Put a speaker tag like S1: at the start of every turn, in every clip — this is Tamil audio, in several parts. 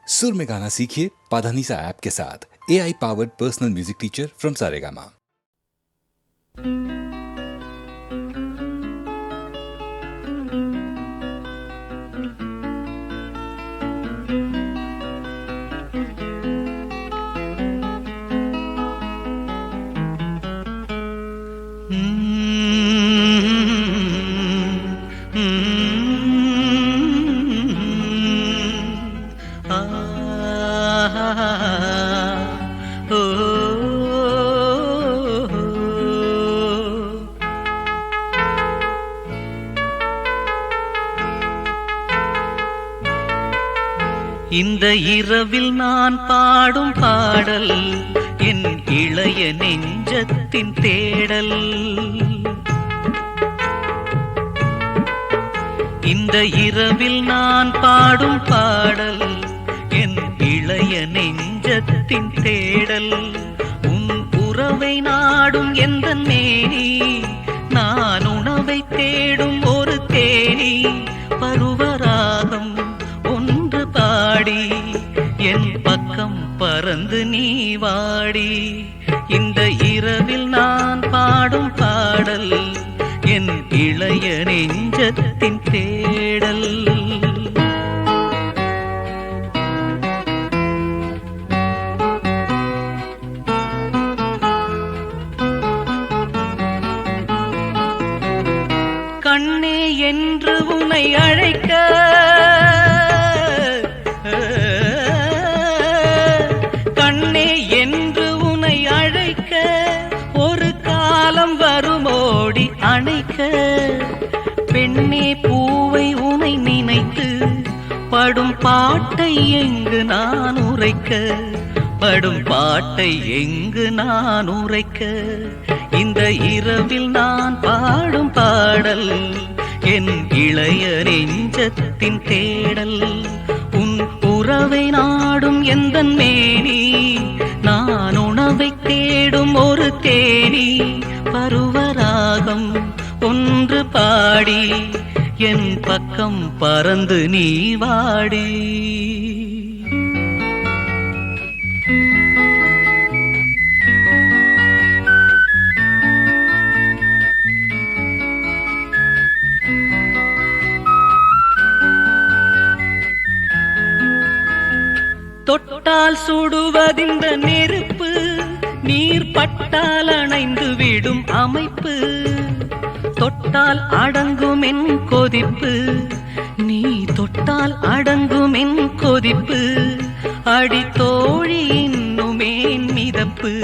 S1: सुर में गाना सीखिए पाधानीसा ऐप के साथ। AI powered personal music teacher from Saregama.
S2: இந்த இரவில் நான் பாடும் பாடல் என் இளைய நெஞ்சத்தின் தேடல். இந்த இரவில் நான் பாடும் பாடல் என் இளைய நெஞ்சத்தின் தேடல். உன் உறவை நாடும் எந்த மேனி, நான் உணவை தேடும் ஒரு தேனி. பருவராகம் ஒன்று பாடி என் பக்கம் பறந்து நீ வாடி. இந்த இரவில் நான் பாடும் பாடல் என் இளைய நெஞ்சத்தின் தேடல். கண்ணே என்று உன்னை அழைக்க, கண்ணே என்று உன்னை அழைக்க ஒரு காலம் வருமோடி அணைக்க. பெண்ணே பூவை உன்னை நினைத்து படும் பாட்டை எங்கு நான் உரைக்க, படும் பாட்டை எங்கு நான் உரைக்க. இந்த இரவில் நான் பாடும் பாடல் என் இளைய நெஞ்சத்தின் தேடல். உன் உறவை நாடும் எந்த மேனி, நான் உணவை தேடும் ஒரு தேனி. பருவராகம் ஒன்று பாடி என் பக்கம் பறந்து நீ வாடி. தொட்டால் சுடுவதிந்த நெருப்பு, நீர் பட்டால் அணைந்து விடும் அமைப்பு. தொட்டால் அடங்கும் என் கொதிப்பு, நீ தொட்டால் அடங்கும் என் கொதிப்பு. அடித்தோழி இன்னுமேன் மிதப்பு,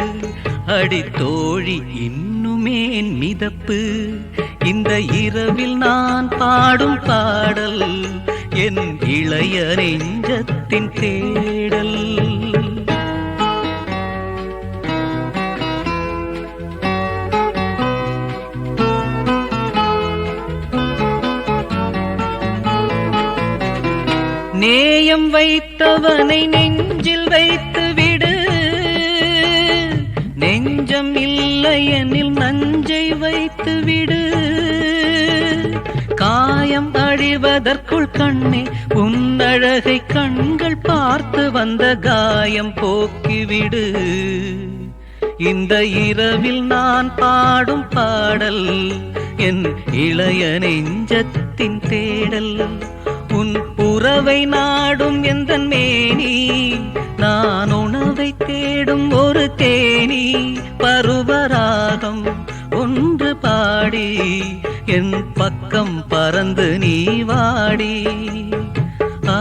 S2: அடித்தோழி இன்னுமேன் மிதப்பு. இந்த இரவில் நான் பாடும் பாடல் என் இளைய நெஞ்சத்தின் தேடல். நேயம் வைத்தவனை நெஞ்சில் வைத்து விடு, நெஞ்சம் இல்லையெனில் நஞ்சை வைத்து விடு. காயம் அழிவதற்குள் கண்ணே உன்னழகை கண்கள் பார்த்து வந்த காயம் போக்கிவிடு. இந்த இரவில் நான் பாடும் பாடல் என் இளைய நெஞ்சத்தின் தேடல். உன் உறவை நாடும் எந்த மேனி, நான் உணவை தேடும் ஒரு தேனி. பருவராகம் ஒன்று பாடி என் பக்கம் பறந்து நீ வாடி. ஆ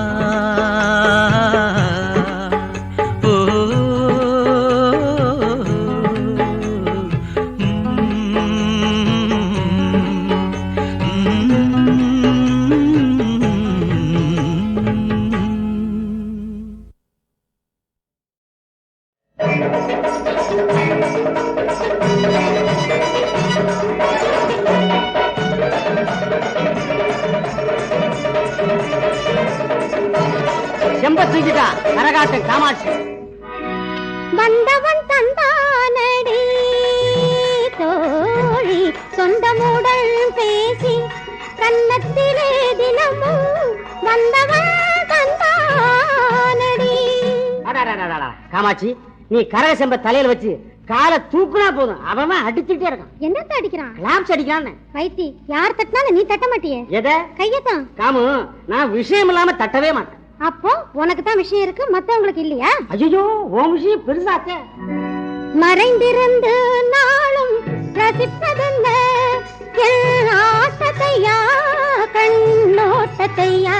S3: தூக்கிட்டா கரகாட்டு காமாட்சி.
S4: வந்தவன் தந்தானடி தோழி, சொந்தமுடன் பேசி கன்னத்திலே தினமும் வந்தவன் தந்தானடி.
S3: காமாட்சி, நீ கரக செம்ப தலையில வச்சு காலை தூக்குனா போதும், அவன் அடிச்சுட்டே இருக்கான்.
S4: என்னத்த அடிக்கிறான்?
S3: கிளாப்ஸ் அடிக்கிறான்.
S4: வைத்தி, யார் தட்டினாலும் நீ தட்ட மாட்டியே.
S3: எதை?
S4: கையத்தான்.
S3: காமு, நான் விஷயம் இல்லாம தட்டவே மாட்டேன்.
S4: அப்போ உனக்கு தான் விஷயம் இருக்கு, மத்தவங்களுக்கு இல்லையா?
S3: ஐயோ, உன் விஷயம் பெருசாச்சே.
S4: மறைந்திருந்து நாளும் ரசிப்பதென்ன என் ஆட்டத்தையா கண்ணோட்டத்தையா,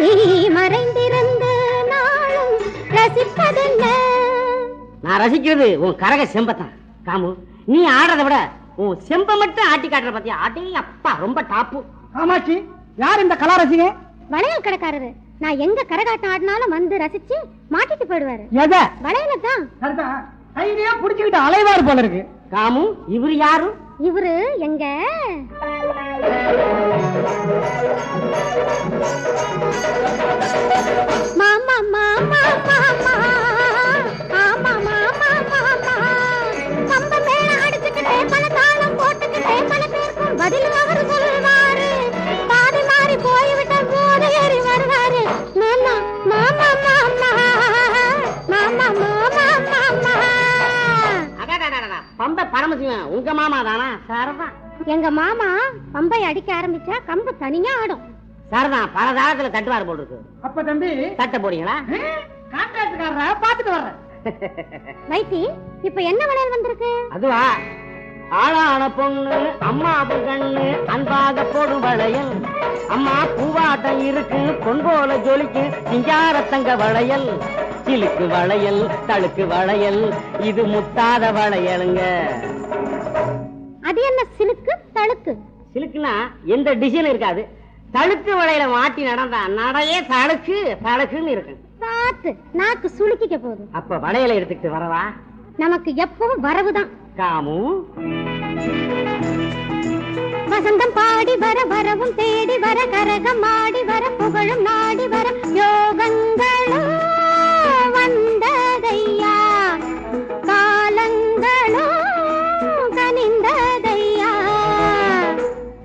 S4: நீ மறைந்திருந்து நாளும் ரசிப்பதென்ன.
S3: நான் ரசிக்கிறது உன் கரக செம்பத்தான். காமு, நீ ஆடுறத விட உன் செம்ப மட்டும் ஆட்டி காட்டுற பத்தியா? ஆட்டி அப்பா ரொம்ப டாப்பு.
S5: காமாட்சி, யார் இந்த கலா ரசிக?
S4: வளையல் கடைக்காரரு. நான் எங்க கரகாட்டம் ஆடினாலும் வந்து ரசிச்சு மாட்டிட்டு போயிடுவாரு.
S5: எத?
S4: வளையல தான்.
S5: கையிலேயே புடிச்சுக்கிட்டு அலைவாரு போல இருக்கு.
S3: காமு, இவரு யாரு?
S4: இவரு எங்க மாமா மாமா மாமா ஆமா மாமா மாமா. கம்ப மேல அடிச்சுக்கிட்டே பல தாளம் போட்டுக்கிட்டே பல பேருக்கும் பதில் அவர் சொல்லுவாரு. பாதி மாறி போய்விட்ட போது ஏறி வருவாரு. மாமா மாமா மாமா மாமா மாமா மாமா.
S3: பம்ப பரமசிவன் உங்க மாமா தானா? சரதான்.
S4: எங்க மாமா பம்பை அடிக்க ஆரம்பிச்சா கம்பு தனியா ஆடும்.
S3: சரதான், பல தாளத்துல தட்டுவாரு போல் இருக்கு.
S5: அப்ப தம்பி
S3: தட்ட போறீங்களா?
S5: கான்ட்ராக்ட்காரர பாத்துட்டு வர்றேன்.
S4: வைத்தி, இப்ப என்ன வளையல் வந்திருக்கு?
S3: அதுவா, ஆளான பொண்ணு அம்மா கண்ணு அன்பாக போடும் வளையல். அம்மா பூவாட்டம் இருக்கு, பொன் போல ஜொலிக்கு சிங்காரத்தங்க வளையல். சிலுக்கு வளையல், தழுக்கு வளையல், இது முத்தாத வளையலுங்க.
S4: அது என்ன சிலுக்கு தழுக்கு?
S3: சிலுக்குன்னா எந்த டிசைன் இருக்காது. தழுக்கு வளையல மாட்டி நடந்தா நடையே தழுக்கு தழுக்குன்னு இருக்கு.
S4: பார்த்து நாக்கு சுளுக்கிக்க போகுது.
S3: அப்ப வளையலை எடுத்துக்கிட்டு வரவா?
S4: நமக்கு எப்பவும் வரவுதான்.
S3: காமு,
S4: வசந்தம் பாடி வர வரவும் தேடி வர கரகம் ஆடி வர புகழும் நாடி வர யோகங்களும் வந்ததையா காலங்களும் கனிந்ததையா.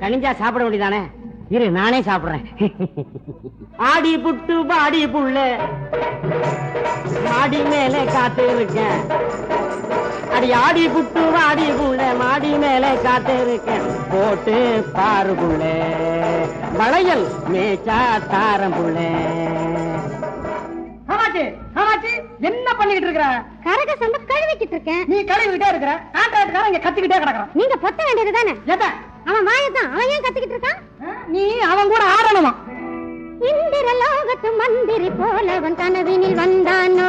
S3: கனிஞ்சா சாப்பிட வேண்டியதானே? இரு, நானே சாப்பிடுறேன். ஆடி புட்டு பாடி புள்ள மாடி மேலே காத்து இருக்கேன். அடி ஆடி புட்டு வாடி புள்ள மாடி மேலே காத்து இருக்கேன். போட்டு பாரு புள்ள வளையல் மேய்ச்சா தாரம் புள்ள.
S5: காமாட்சி, காமாட்சி, என்ன பண்ணிக்கிட்டு இருக்கிற?
S4: கரக சம்ப கழுவிக்கிட்டு இருக்கேன்.
S5: நீ கழுவிட்டே இருக்கிற, கான்ட்ராக்ட்காரன் இங்க கத்திக்கிட்டே கிடக்குறான்.
S4: நீங்க பொத்த வேண்டியது தானே?
S5: எத?
S4: அவன் வாயதான், அவன் ஏன் கத்திக்கிட்டு இருக்கான்?
S5: நீ அவன் கூட ஆடணுமா?
S4: இந்திர லோகத்து மந்திரி போலவன் கனவினில் வந்தானோ,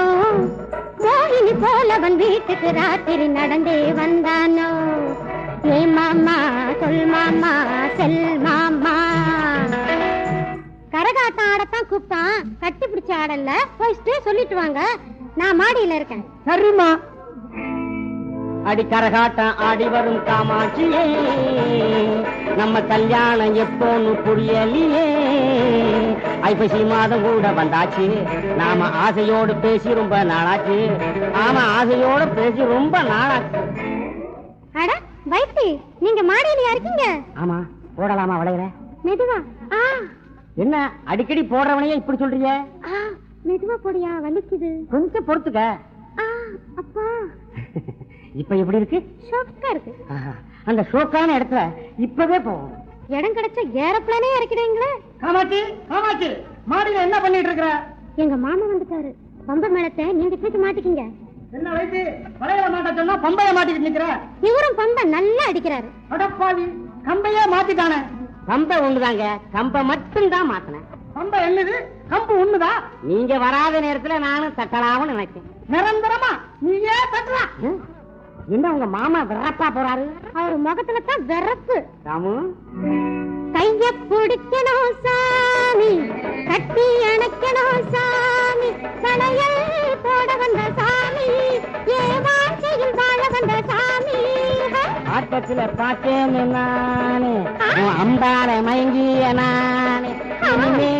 S4: மோகினி போலவன் வீட்டுக்கு ராத்திரி நடந்தே வந்தானோ. ஏ மாமா சொல் மாமா செல் மாமா. கரகாட்டம் ஆடத்தான் கூப்பிட்டான், கட்டி பிடிச்ச ஆடல. போயிட்டு சொல்லிட்டு வாங்க, நான் மாடியில இருக்கேன்.
S5: சரிம்மா.
S3: அடி கரகாட்டம் ஆடி வரும் காமாட்சியே, நம்ம கல்யாணம் எப்போன்னு புரியலையே. ஐப்பசி மாதம் கூட வந்தாச்சு, நாம ஆசையோடு பேசி ரொம்ப நாளாச்சு. ஆமா, ஆசையோடு பேசி ரொம்ப நாளாச்சு.
S4: அட வைத்தி, நீங்க மாடியிலயா இருக்கீங்க?
S3: ஆமா, போடலாமா வளையல?
S4: மெதுவா.
S3: என்ன அடிக்கடி போடுறவனையே இப்படி சொல்றீங்க?
S4: மெதுவா போடியா, வலிக்குது.
S3: கொஞ்சம் பொறுத்துக்க.
S4: அப்பா
S3: இப்ப எப்படி இருக்கு?
S4: ஷோக்கா இருக்கு.
S3: அந்த ஷோக்கான இடத்துல இப்பவே போவோம்.
S4: இடம் கிடைச்ச ஏரோப்ளானே இறக்கிடுவீங்களே.
S5: காமாட்சி, காமாட்சி, மாடியில என்ன பண்ணிட்டு இருக்கிற?
S4: எங்க மாமா வந்துட்டாரு. பம்ப மேளத்தை நீங்க தூக்கி மாட்டிக்கிங்க.
S5: என்ன வயசு? வளையல மாட்ட சொன்னா பம்பைய மாட்டிக்கிட்டு நிக்கிற?
S4: இவரும் பம்ப நல்லா அடிக்கிறாரு.
S5: அடப்பாவி, கம்பையே மாத்திட்டானே.
S3: கம்ப ஒண்ணுதாங்க, கம்ப மட்டும் தான் மாத்தினேன்.
S5: கம்ப என்னது? கம்பு ஒண்ணுதா?
S3: நீங்க வராத நேரத்துல நானும் தட்டலாம்னு நினைச்சேன்.
S5: நிரந்தரமா நீயே தட்டலாம்.
S3: என்ன உங்க மாமா விரப்பா போறாரு?
S4: அவர் முகத்துல தான் விரப்பு.
S3: ராமு,
S4: கைய பிடிக்கணும் சாமி, கட்டி அணைக்கணும் சாமி, கடையல் போட வந்த சாமி, ஏ வாழ்க்கையில் வாழ வந்த சாமி.
S3: ஆட்டத்துல பார்த்தேன் நானே, உன் அம்பார மயங்கிய நானே. இனிமே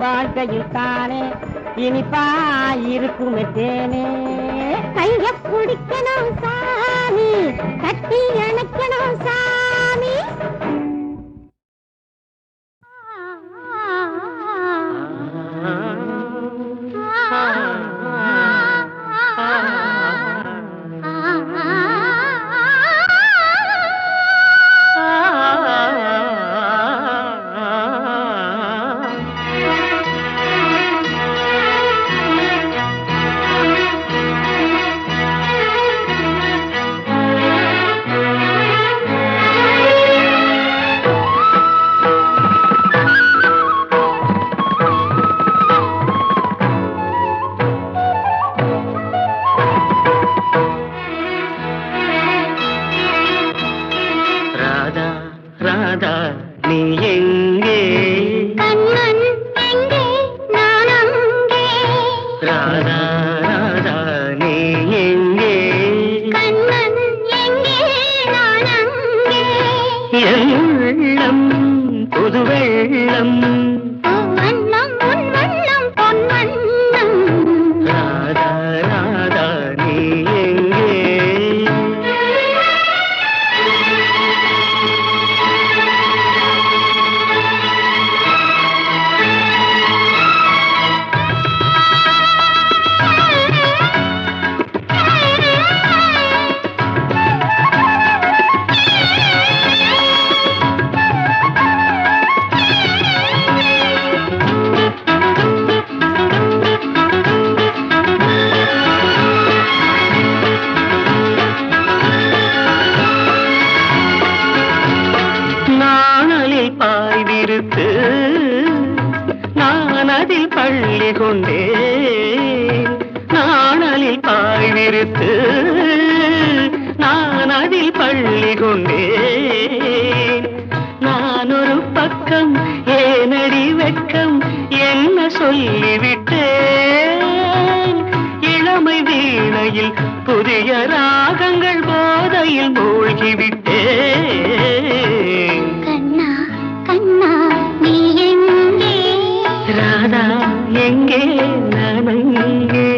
S3: வாழ்க்கையில் தானே இனிப்பா இருக்குமே தேனே.
S4: கைய பிடிக்கணும் சாமி, கட்டி அணைக்கணும் சாமி.
S3: ராதா ராதா நீ எங்கே
S4: கண்ணன் எங்கே நான் அங்கே
S3: என் உள்ளம் புது வெள்ளம்
S4: வண்ணம் உன் வண்ணம் பொன் வண்ணம்
S3: ராதா ராதா நீ எங்கே பாய்விருத்து நான் அதில் பள்ளி கொண்டேன் நாணலில் பாய்விருத்து நான் அதில் பள்ளி கொண்டேன் நான் ஒரு பக்கம் ஏனடி வெட்கம் என்ன சொல்லிவிட்டேன் இளமை வீணையில் புதிய ராகங்கள் போதையில் மூழ்கிவிட்டேன்
S4: கண்ணா நீ எங்கே
S3: ராதா எங்கே நான் அங்கே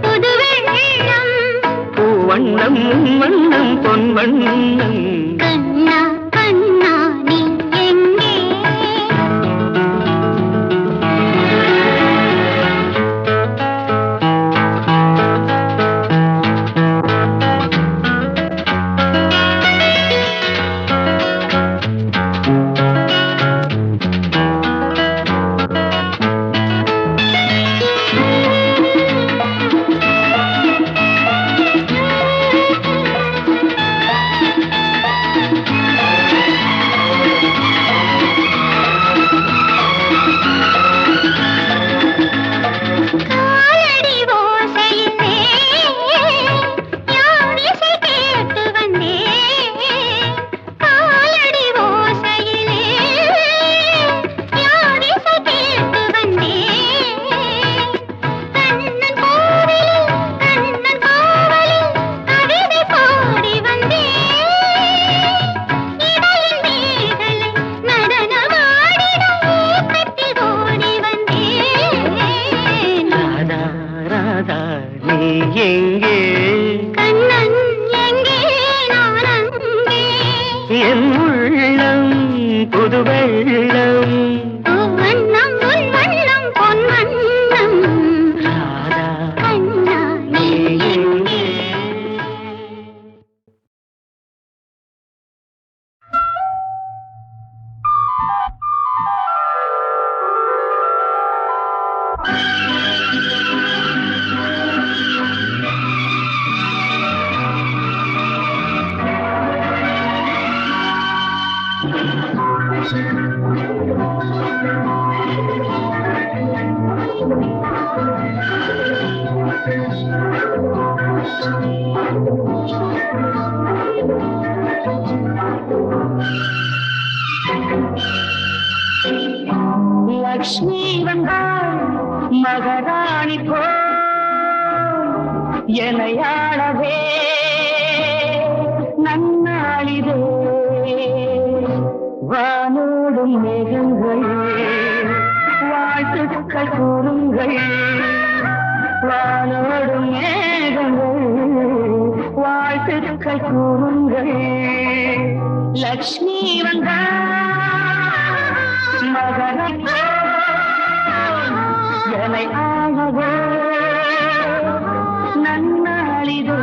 S4: புது வெள்ளம்
S3: பூவண்ணம் வண்ணம் பொன் வண்ணம்
S4: கண்ணா கண்ணா நீ எங்கே
S3: எங்கே
S4: கண்ணன் எங்கே நான் அங்கே
S3: என் உள்ளம் புது வெள்ளம்
S4: வண்ணம் உன் வண்ணம் பொன் வண்ணம்
S3: ராதா
S4: கண்ணா நீ எங்கே
S3: லக்ஷ்மி வந்தாள் மகாராணி போ எனையாளவே நன்னாளிதே வானோடும் மேகங்கள் வாழ்த்துக்கள் கூறுங்கள் வானோடும் மேகங்கள் வாழ்த்துக்கள் கூறுங்கள் லக்ஷ்மி வந்தாள் மகாராணி என்னை ஆகவே நன்னாளிதே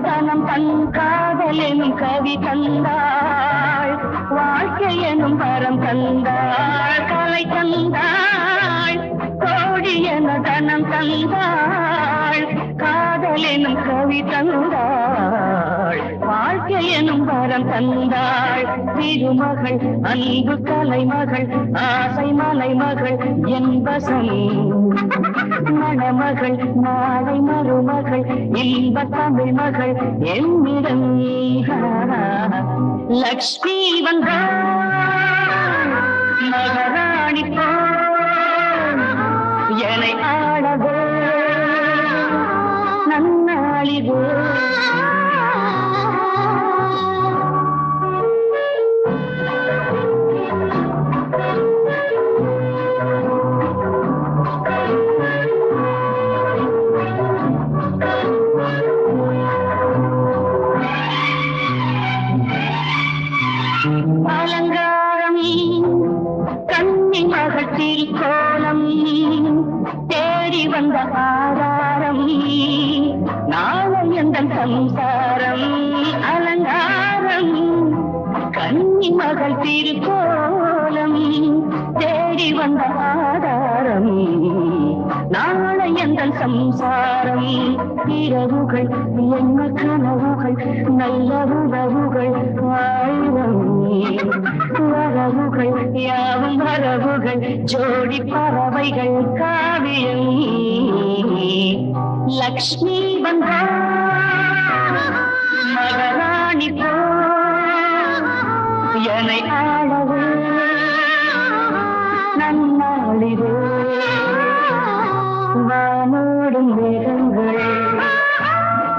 S3: தனம் தன் காதல் எனும் கவி தந்தாள் வாழ்க்கை எனும் வரம் தந்தாள் கலை தந்தாள் கோடி என தனம் தந்தாள் காதல் காதல் எனும் கவி தந்தாள், வாழ்க்கை எனும் வரம் தந்தாள். திருமகள் அன்பு கலைமகள், ஆசை மலைமகள் என்பசம் மணமகள், நாளை மருமகள், இன்ப தமிழ் மகள் என்னிடம். லக்ஷ்மி வந்தாள் மகாராணி என்னை ஆளவே நன்னாளிதே. அலங்காரம் கண்ணி மகத்தில் கோலம் தேடி வந்த ஆதாரம், நாளை எந்தன் சம்சாரம். அலங்காரம் கண்ணி மகள் திருக்கோலம் தேடி வந்த ஆதாரம், நாளை எந்தன் சம்சாரம். இரவுகள் என்ன கனவுகள், நல்ல உறவுகள் ஆயிரம், வரவுகள் யாவும் வரவுகள், ஜோடி பறவைகள் காவியம். லக்ஷ்மி வந்தாள் மகாராணி என்னை ஆளவே நன்னாளிதே. வானோடும் மேகங்கள்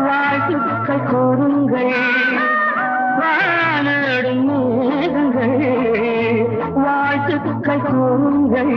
S3: வாழ்த்துக்கள் கூறுங்கள், வானோடும் மேகங்கள் வாழ்த்துக்கள் கூறுங்கள்.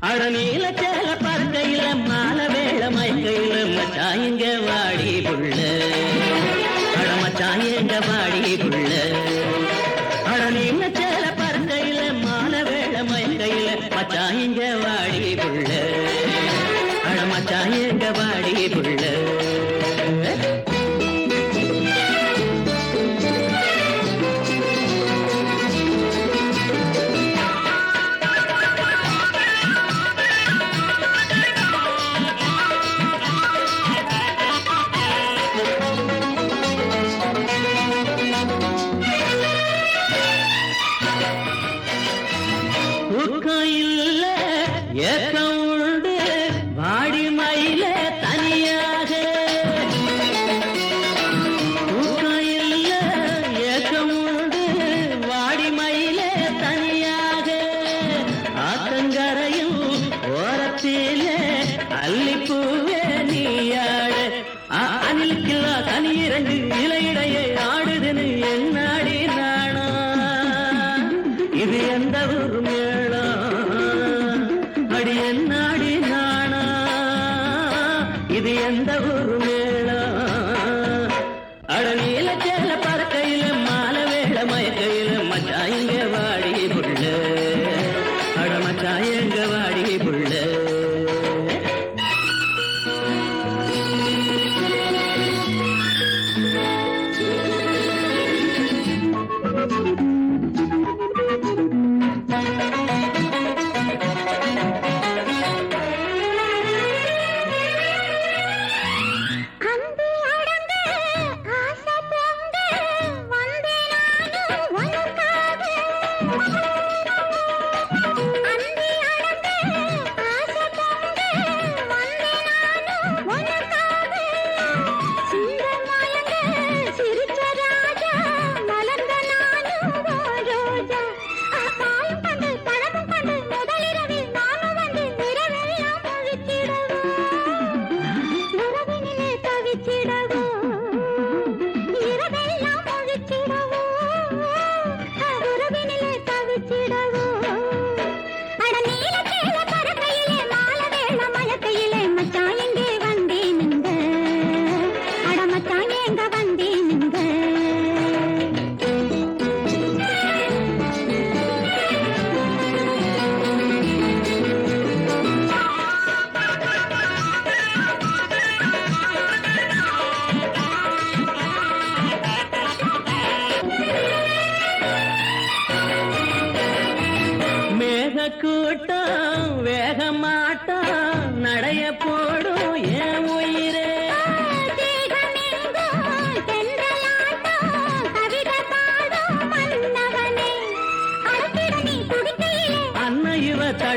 S3: அடநீல சேல பறக்கையில மாலை வேள மயக்கையில மச்சாயங்க வாடி புள்ள, அடமச்சாயங்க வாடி புள்ள. அடநீல சேல பறக்கையில மாலை வேள மயக்கையில மச்சாயங்க வாடி புள்ள, அடமச்சாயங்க வாடி புள்ள. தூக்கம் ஏக்கம் உண்டு வாடி மயில தனியாக, தூக்கம் இல்ல ஏக்கம் உண்டு வாடி மயில தனியாக. ஆத்தங்கரையும் ஓரத்தில அல்லிப்பூவே நீயாட, அணிலுக்கில்லா தனி இரண்டு இலையிடையே ஆடுதுன்னு என்னாடி நாணா. இது எந்த ஊர் மேளம் அடி என்னாடி நாணா, இது எந்த ஊர் மேளம். அடநீல சேல பறக்கையில மாலை வேள மயக்கையில மச்சாயங்க வாடி புள்ள, அடமச்சாயங்க வாடி புள்ள.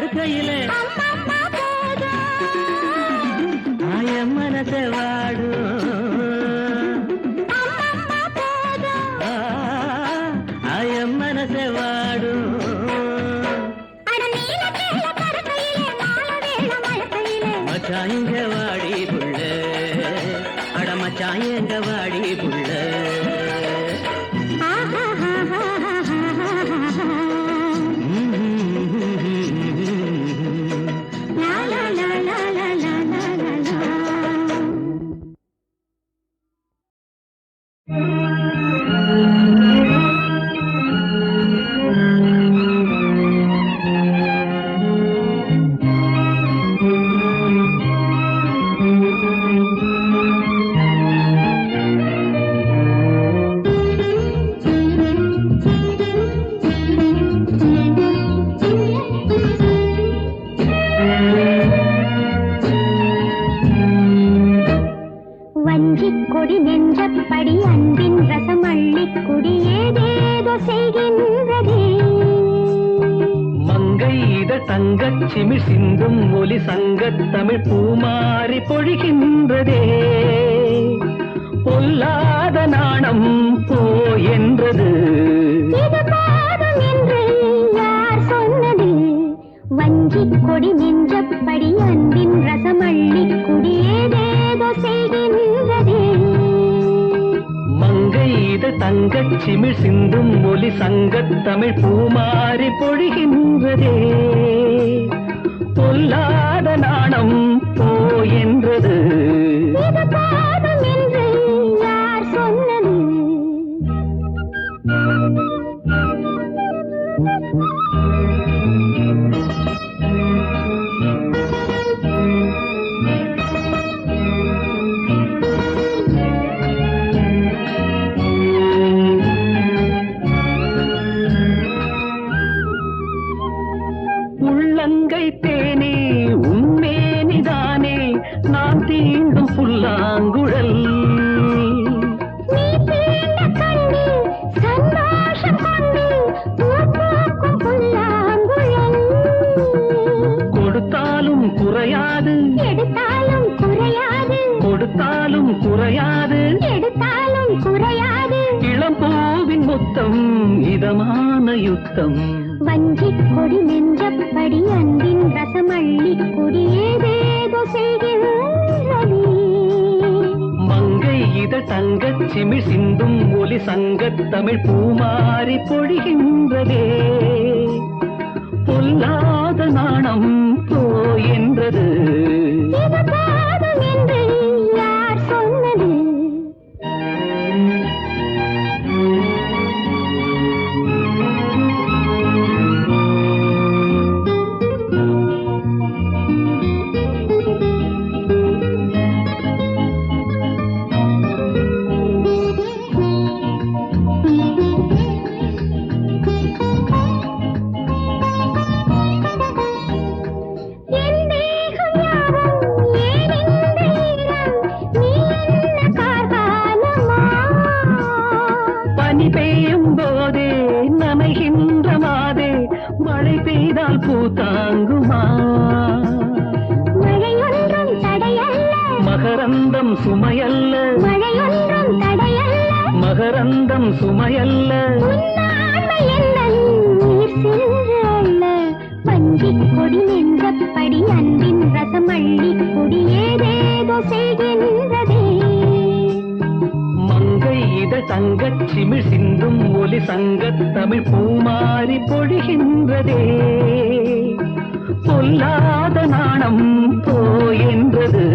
S2: படுக்கையிலே என் மனசை வாடும் என் மனசை வாடும் மச்சாயங்க வாடி புள்ள அட மச்சாயங்க வாடி புள்ள சிமிழ் சிந்தும் ஒலி சங்கத் தமிழ் பூமாறி பொழிகின்றதே பொல்லாத நாணம் போ என்றது
S4: வஞ்சி கொடி நெஞ்சப்படி அன்பின் ரசமள்ளி குடியேதேதோ செய்கின்றதே
S2: மங்கை இது தங்கச் சிமிழ் சிந்தும் ஒலி சங்கத் தமிழ் பூமாறி பொழிகின்றதே பொல்லாத நாணம் போ என்றது
S4: என்று யார் சொன்னது
S2: உள்ளங்கை தேனே உண்மேனிதானே நான் தீண்டும் புல்லாங்குழல் கொடுத்தாலும் குறையாது
S4: எடுத்தாலும் குறையாது
S2: கொடுத்தாலும் குறையாது
S4: எடுத்தாலும் குறையாது
S2: இளம் பூவின் முத்தம் இதமான யுத்தம்
S4: வஞ்சி கொடி நெஞ்சப்படி அன்பின் ரசமள்ளி குடியேதேதோ செய்கின்றதே
S2: மங்கை இதழ் தங்கச் சிமிழ் சிந்தும் ஒலி சங்கத் தமிழ் பூமாரி பொழிகின்றதே பொல்லாத நாணம் போ என்றது
S4: என்று யார் சொன்னது
S2: பூத்தாங்குமா
S4: மழையொன்றும் தடையல்ல
S2: மகரந்தம் சுமையல்ல
S4: மழையொன்றும் தடையல்ல
S2: மகரந்தம் சுமையல்ல
S4: உன்னாண்மை என்ன நீர் சென்று அல்ல வஞ்சி கொடி நெஞ்சப்படி அன்பின் ரசமள்ளி குடியேதேதோ செய்கின்றதே
S2: மங்கை இதழ் தங்கச் சிமிழ் சிந்தும் ஒலி சங்கத் தமிழ் பூமாரி பொழிகின்றதே பொல்லாத நாணம் போ என்றது